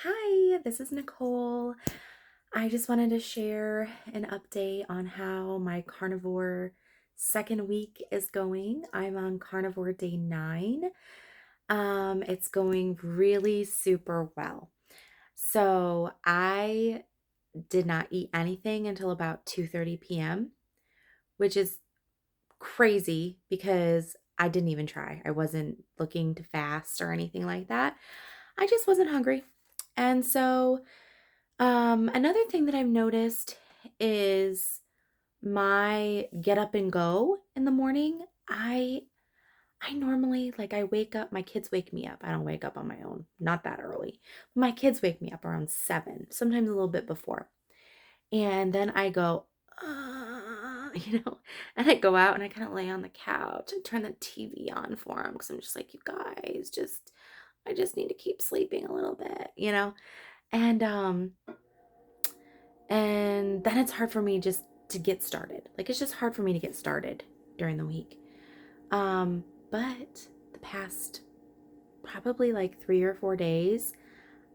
Hi, this is Nicole. I just wanted to share an update on how my carnivore second week is going. I'm on carnivore day 9. It's going really super well. So I did not eat anything until about 2:30 p.m., which is crazy because I didn't even try. I wasn't looking to fast or anything like that. I just wasn't hungry. And so another thing that I've noticed is my get up and go in the morning. I normally I wake up, my kids wake me up. I don't wake up on my own, not that early. My kids wake me up around 7, sometimes a little bit before. And then I go, and I go out and I kind of lay on the couch and turn the TV on for them because I'm just like, you guys, I just need to keep sleeping a little bit. And and then it's hard for me just to get started. Like it's just hard for me to get started during the week. But the past probably like 3 or 4 days,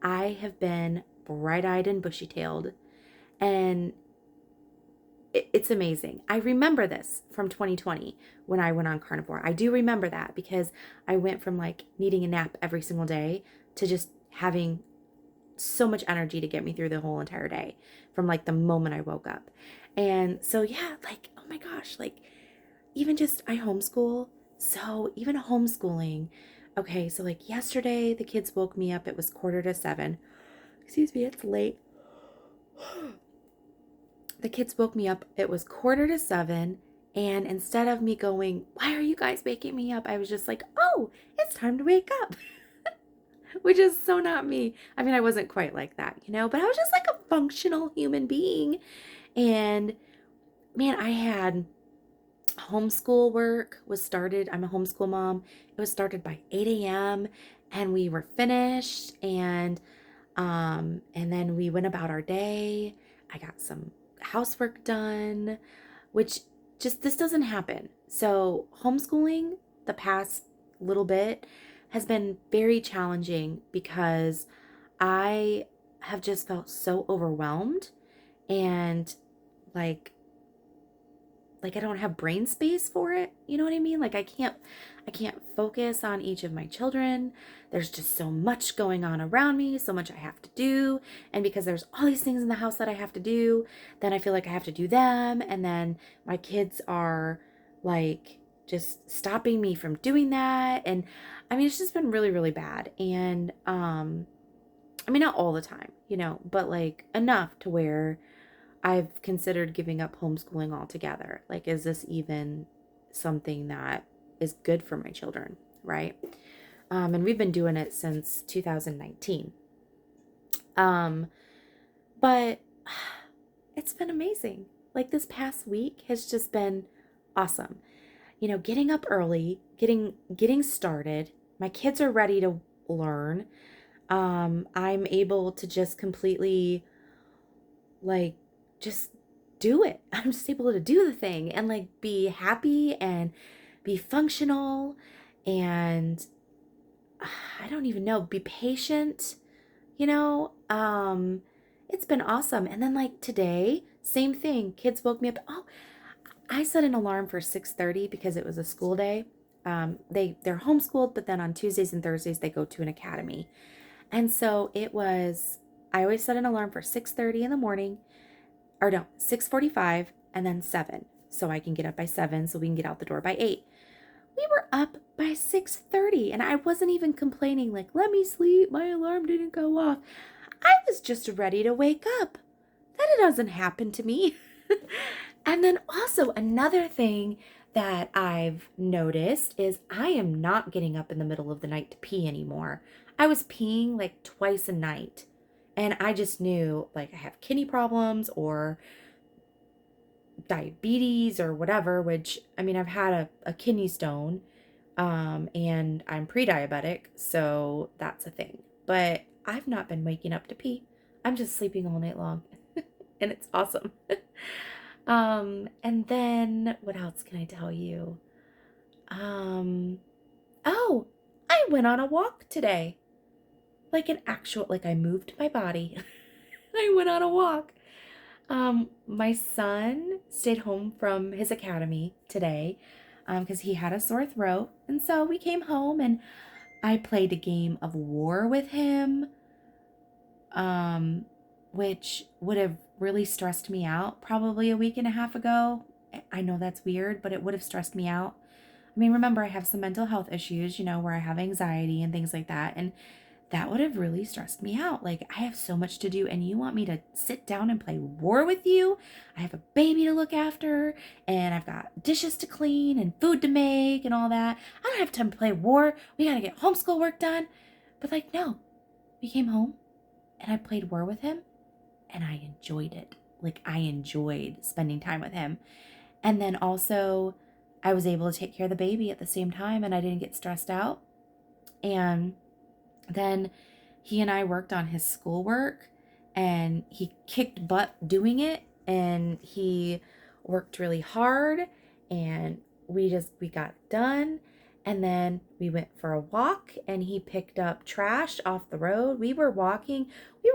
I have been bright-eyed and bushy-tailed, and it's amazing. I remember this from 2020 when I went on carnivore. I do remember that because I went from like needing a nap every single day to just having so much energy to get me through the whole entire day from like the moment I woke up. And so, yeah, like, oh my gosh, like, even just I homeschool. So, even homeschooling, okay, so like yesterday, the kids woke me up. It was 6:45. Excuse me, it's late. The kids woke me up. It was 6:45. And instead of me going, why are you guys waking me up? I was just like, oh, it's time to wake up. Which is so not me. I mean, I wasn't quite like that, but I was just like a functional human being. And man, I had homeschool work was started. I'm a homeschool mom. It was started by 8 a.m. and we were finished and then we went about our day. I got some housework done, which just this doesn't happen. So, homeschooling the past little bit has been very challenging because I have just felt so overwhelmed and like I don't have brain space for it. You know what I mean? Like I can't focus on each of my children. There's just so much going on around me, so much I have to do. And because there's all these things in the house that I have to do, then I feel like I have to do them, and then my kids are like just stopping me from doing that. And I mean, it's just been really really bad. And I mean, not all the time, but like enough to where I've considered giving up homeschooling altogether. Like, is this even something that is good for my children, right? And we've been doing it since 2019. Um, but it's been amazing. Like this past week has just been awesome. Getting up early, getting started. My kids are ready to learn. I'm able to just completely like just do it. I'm just able to do the thing and like be happy and be functional and I don't even know, be patient. It's been awesome. And then like today, same thing. Kids woke me up. Oh, I set an alarm for 6:30 because it was a school day. They're homeschooled, but then on Tuesdays and Thursdays they go to an academy. And so I always set an alarm for 6:30 in the morning, or no, 6:45 and then 7. So I can get up by 7 so we can get out the door by 8. We were up by 6:30 and I wasn't even complaining like, "Let me sleep. My alarm didn't go off." I was just ready to wake up. That doesn't happen to me. And then also another thing that I've noticed is I am not getting up in the middle of the night to pee anymore. I was peeing like twice a night. And I just knew like I have kidney problems or diabetes or whatever, which I mean, I've had a kidney stone, and I'm pre-diabetic, so that's a thing. But I've not been waking up to pee. I'm just sleeping all night long, and it's awesome. And then what else can I tell you? Um, oh, I went on a walk today. like an actual, like I moved my body. I went on a walk. My son stayed home from his academy today because he had a sore throat. And so we came home and I played a game of war with him, um, which would have really stressed me out probably a week and a half ago. I know that's weird, but it would have stressed me out. I mean, remember, I have some mental health issues, where I have anxiety and things like that. And that would have really stressed me out. Like, I have so much to do, and you want me to sit down and play war with you? I have a baby to look after, and I've got dishes to clean and food to make and all that. I don't have time to play war. We got to get homeschool work done. But, like, no. We came home, and I played war with him, and I enjoyed it. Like, I enjoyed spending time with him. And then also, I was able to take care of the baby at the same time, and I didn't get stressed out. And then he and I worked on his schoolwork, and he kicked butt doing it, and he worked really hard, and we got it done. And then we went for a walk, and he picked up trash off the road. We were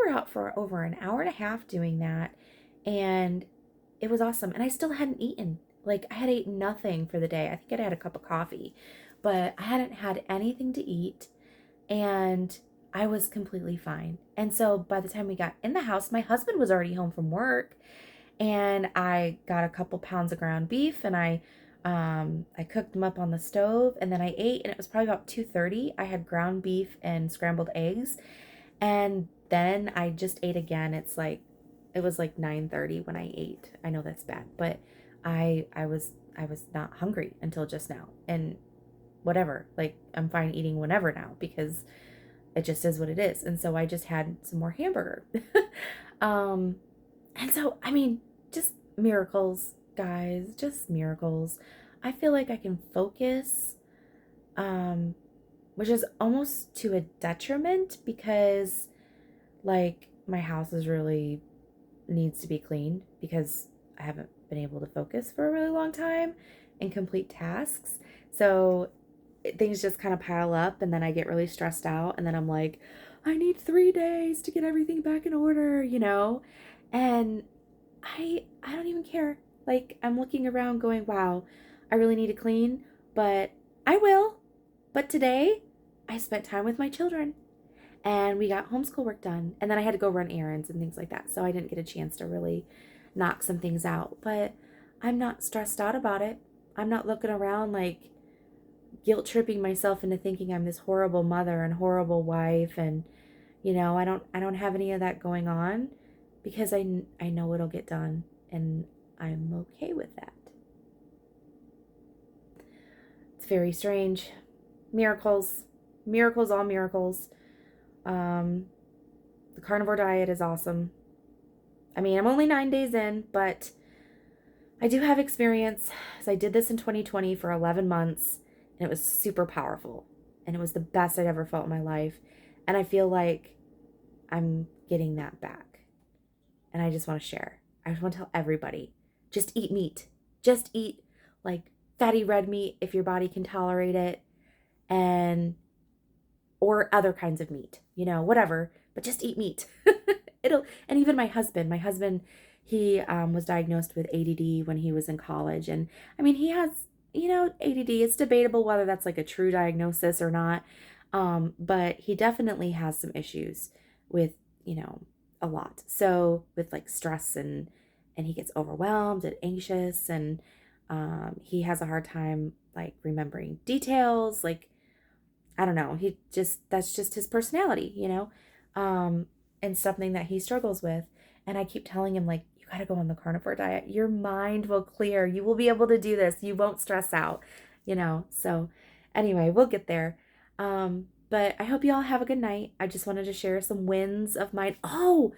out for over an hour and a half doing that, and it was awesome. And I still hadn't eaten. Like, I had eaten nothing for the day. I think I'd had a cup of coffee, but I hadn't had anything to eat, and I was completely fine. And so by the time we got in the house, my husband was already home from work, and I got a couple pounds of ground beef, and I cooked them up on the stove, and then I ate, and it was probably about 2:30. I had ground beef and scrambled eggs, and then I just ate again. It was like 9:30 when I ate. I know that's bad, but I was not hungry until just now. And whatever, like, I'm fine eating whenever now because it just is what it is. And so I just had some more hamburger. um and so, I mean, just miracles, guys, just miracles. I feel like I can focus, which is almost to a detriment because, like, my house is really needs to be cleaned because I haven't been able to focus for a really long time and complete tasks. So things just kind of pile up, and then I get really stressed out, and then I'm like, I need 3 days to get everything back in order, And I don't even care. Like, I'm looking around going, wow, I really need to clean, but I will. But today I spent time with my children, and we got homeschool work done, and then I had to go run errands and things like that. So I didn't get a chance to really knock some things out, but I'm not stressed out about it. I'm not looking around like guilt tripping myself into thinking I'm this horrible mother and horrible wife, and I don't have any of that going on because I know it'll get done, and I'm okay with that. It's very strange. Miracles, all miracles. The carnivore diet is awesome. I mean, I'm only 9 days in, but I do have experience. So I did this in 2020 for 11 months, and it was super powerful, and it was the best I'd ever felt in my life. And I feel like I'm getting that back, and I just want to share. I just want to tell everybody, just eat meat. Just eat, like, fatty red meat if your body can tolerate it, or other kinds of meat, whatever, but just eat meat. And even my husband, he was diagnosed with ADD when he was in college. And I mean, he has, ADD. It's debatable whether that's like a true diagnosis or not. But he definitely has some issues with, a lot. So with, like, stress, and he gets overwhelmed and anxious, and he has a hard time, like, remembering details. Like, I don't know. That's just his personality, and something that he struggles with. And I keep telling him, like, you got to go on the carnivore diet. Your mind will clear. You will be able to do this. You won't stress out, So anyway, we'll get there. But I hope you all have a good night. I just wanted to share some wins of mine. Oh,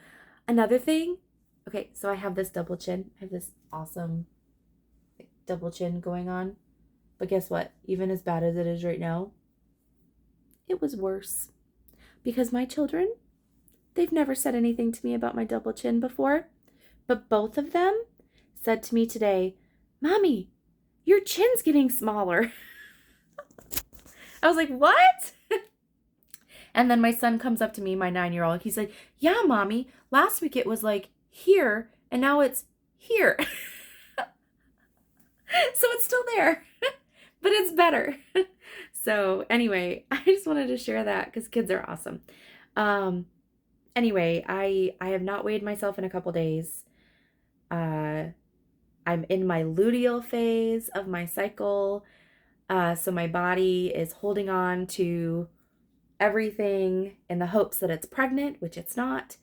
another thing. Okay, so I have this double chin. I have this awesome double chin going on. But guess what? Even as bad as it is right now, it was worse. Because my children, they've never said anything to me about my double chin before. But both of them said to me today, Mommy, your chin's getting smaller. I was like, what? And then my son comes up to me, my 9-year-old. He's like, yeah, mommy, last week it was like here and now it's here. So it's still there, but it's better. So anyway, I just wanted to share that because kids are awesome. Um, anyway, I have not weighed myself in a couple days. Uh, I'm in my luteal phase of my cycle. So my body is holding on to everything in the hopes that it's pregnant, which it's not.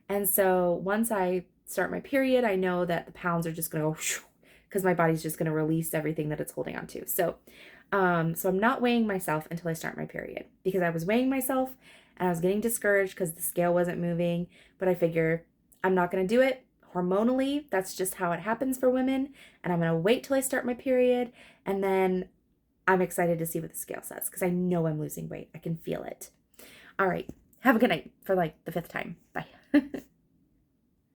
And so once I start my period, I know that the pounds are just going to go because my body's just going to release everything that it's holding on to. So I'm not weighing myself until I start my period because I was weighing myself and I was getting discouraged because the scale wasn't moving. But I figure I'm not going to do it hormonally. That's just how it happens for women. And I'm going to wait till I start my period. And then I'm excited to see what the scale says because I know I'm losing weight. I can feel it. All right. Have a good night for like the 5th time. Bye.